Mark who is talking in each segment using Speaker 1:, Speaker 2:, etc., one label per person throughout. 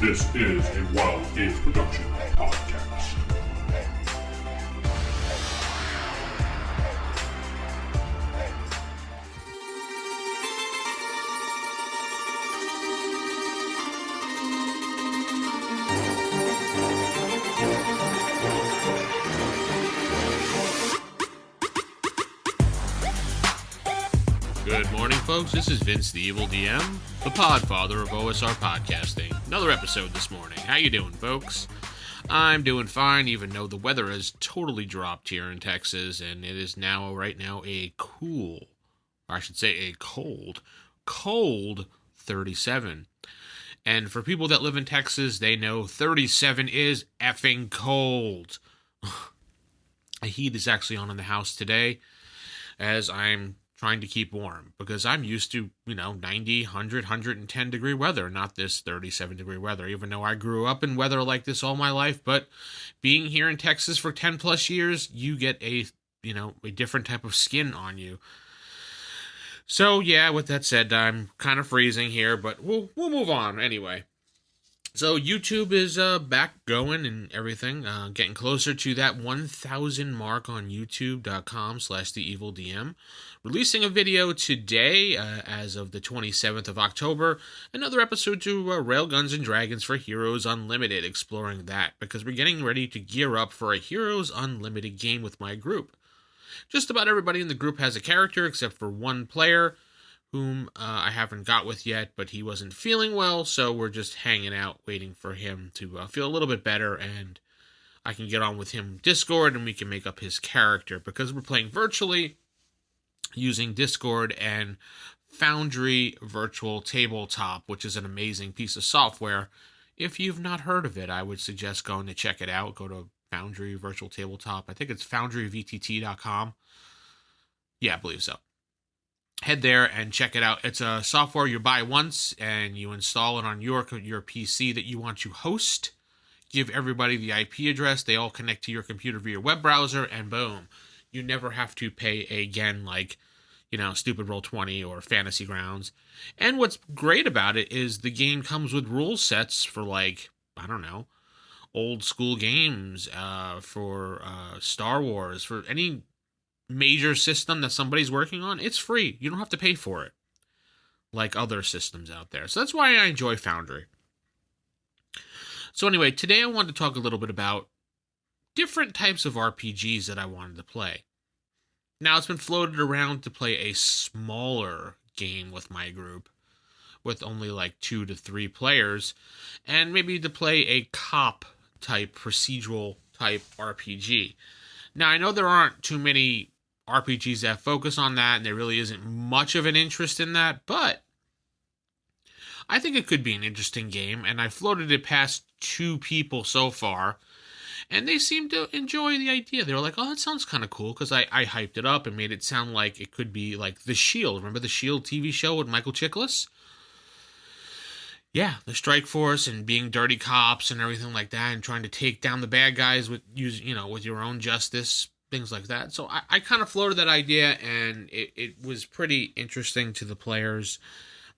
Speaker 1: This is a Wild Games Production podcast.
Speaker 2: Good morning, folks. This is Vince, the Evil DM, the podfather of OSR podcasting. Another episode this morning. How you doing, folks? I'm doing fine, even though the weather has totally dropped here in Texas, and it is now, right now, a cold 37. And for people that live in Texas, they know 37 is effing cold. The heat is actually on in the house today, as I'm trying to keep warm, because I'm used to, 90, 100, 110 degree weather, not this 37 degree weather, even though I grew up in weather like this all my life. But being here in Texas for 10 plus years, you get a different type of skin on you. So yeah, with that said, I'm kind of freezing here, but we'll move on anyway. So YouTube is back going and everything, getting closer to that 1,000 mark on youtube.com/theevildm. Releasing a video today, as of the 27th of October, another episode to Railguns and Dragons for Heroes Unlimited, exploring that, because we're getting ready to gear up for a Heroes Unlimited game with my group. Just about everybody in the group has a character, except for one player, whom I haven't got with yet, but he wasn't feeling well, so we're just hanging out, waiting for him to feel a little bit better, and I can get on with him Discord, and we can make up his character, because we're playing virtually, using Discord and Foundry Virtual Tabletop, which is an amazing piece of software. If you've not heard of it, I would suggest going to check it out. Go to Foundry Virtual Tabletop. I think it's foundryvtt.com. Yeah, I believe so. Head there and check it out. It's a software you buy once and you install it on your PC that you want to host. Give everybody the IP address. They all connect to your computer via web browser, and boom. You never have to pay again like, Stupid Roll20 or Fantasy Grounds. And what's great about it is the game comes with rule sets for old school games, for Star Wars, for any major system that somebody's working on. It's free. You don't have to pay for it like other systems out there. So that's why I enjoy Foundry. So anyway, today I wanted to talk a little bit about different types of RPGs that I wanted to play. Now, it's been floated around to play a smaller game with my group, with only like 2 to 3 players, and maybe to play a cop type, procedural type RPG. Now, I know there aren't too many RPGs that focus on that, and there really isn't much of an interest in that, but I think it could be an interesting game, and I floated it past 2 people so far, and they seemed to enjoy the idea. They were like, oh, that sounds kind of cool, because I hyped it up and made it sound like it could be like The Shield. Remember The Shield TV show with Michael Chiklis? Yeah, the Strike Force and being dirty cops and everything like that, and trying to take down the bad guys with your own justice, things like that. So I kind of floated that idea, and it was pretty interesting to the players.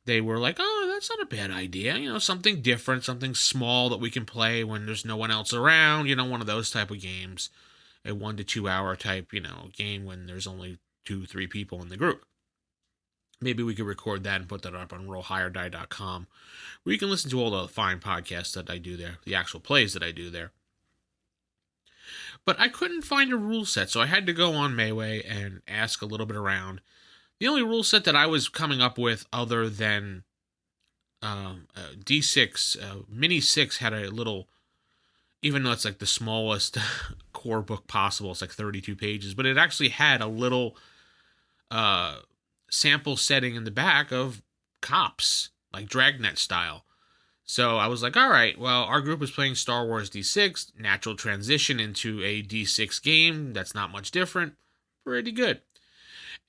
Speaker 2: They were like, oh, that's not a bad idea. Something different, something small that we can play when there's no one else around. One of those type of games. A 1 to 2 hour type, game when there's only 2-3 people in the group. Maybe we could record that and put that up on rollhigherdie.com, where you can listen to all the fine podcasts that I do there, the actual plays that I do there. But I couldn't find a rule set, so I had to go on Mayway and ask a little bit around. The only rule set that I was coming up with, other than D6, Mini 6 had a little, even though it's like the smallest core book possible, it's like 32 pages, but it actually had a little sample setting in the back of cops, like Dragnet style. So I was like, all right, well, our group is playing Star Wars D6, natural transition into a D6 game. That's not much different. Pretty good.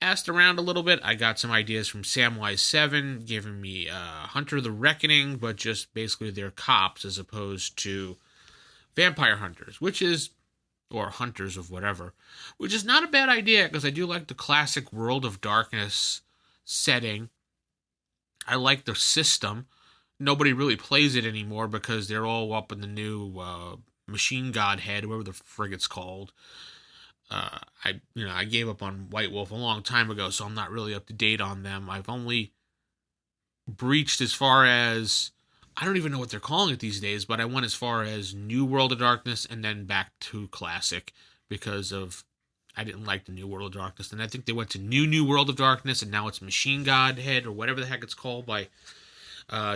Speaker 2: Asked around a little bit. I got some ideas from Samwise7, giving me Hunter the Reckoning, but just basically they're cops as opposed to vampire hunters, or hunters of whatever, which is not a bad idea, because I do like the classic World of Darkness setting. I like the system. nobody really plays it anymore because they're all up in the new Machine God Head, whatever the frig it's called. I gave up on White Wolf a long time ago, so I'm not really up to date on them. I've only breached as far as, I don't even know what they're calling it these days, but I went as far as New World of Darkness and then back to Classic because I didn't like the New World of Darkness. And I think they went to New World of Darkness, and now it's Machine God Head or whatever the heck it's called by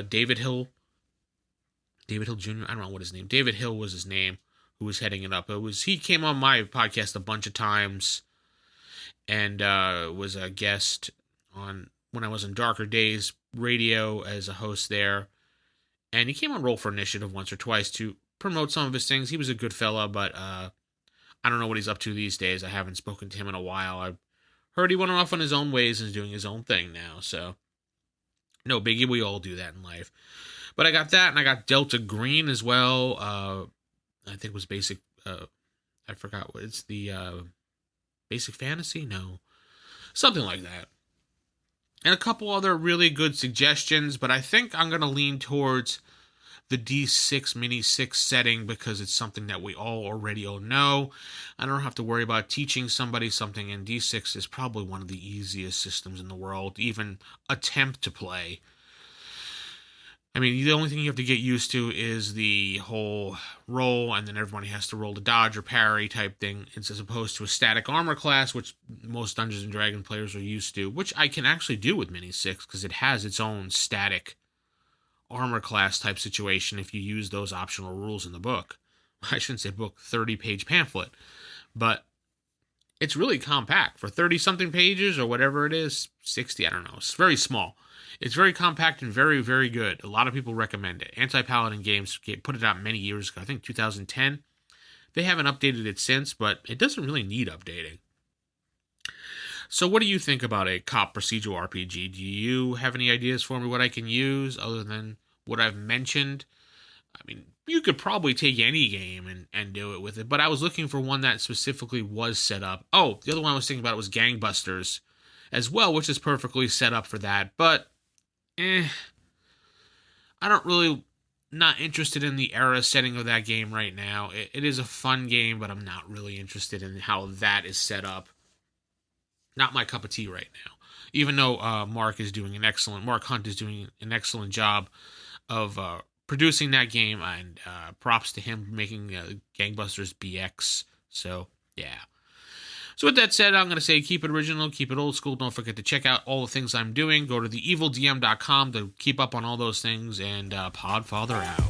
Speaker 2: David Hill. David Hill Jr. I don't know what his name. David Hill was his name, who was heading it up. He came on my podcast a bunch of times and was a guest on when I was in Darker Days Radio as a host there. And he came on Roll for Initiative once or twice to promote some of his things. He was a good fella, but I don't know what he's up to these days. I haven't spoken to him in a while. I've heard he went off on his own ways and is doing his own thing now, so no biggie. We all do that in life. But I got that, and I got Delta Green as well. I think it was Basic... I forgot what it's the... Basic Fantasy? No. Something like that. And a couple other really good suggestions, but I think I'm going to lean towards the D6 Mini 6 setting because it's something that we all already know. I don't have to worry about teaching somebody something, and D6 is probably one of the easiest systems in the world, even attempt to play. I mean, the only thing you have to get used to is the whole roll, and then everybody has to roll the dodge or parry type thing, as opposed to a static armor class, which most Dungeons & Dragons players are used to, which I can actually do with Mini 6, because it has its own static armor class type situation if you use those optional rules in the book. I shouldn't say book, 30-page pamphlet. But it's really compact. For 30-something pages, or whatever it is, 60, I don't know. It's very small. It's very compact and very, very good. A lot of people recommend it. Anti-Paladin Games put it out many years ago, I think 2010. They haven't updated it since, but it doesn't really need updating. So what do you think about a cop procedural RPG? Do you have any ideas for me what I can use other than what I've mentioned? I mean, you could probably take any game and do it with it, but I was looking for one that specifically was set up. Oh, the other one I was thinking about was Gangbusters as well, which is perfectly set up for that, but I don't really, not interested in the era setting of that game right now. It is a fun game, but I'm not really interested in how that is set up. Not my cup of tea right now. Even though Mark Hunt is doing an excellent job of producing that game, and props to him making Gangbusters BX. So, yeah. So with that said, I'm going to say keep it original, keep it old school. Don't forget to check out all the things I'm doing. Go to theevildm.com to keep up on all those things, and Podfather out.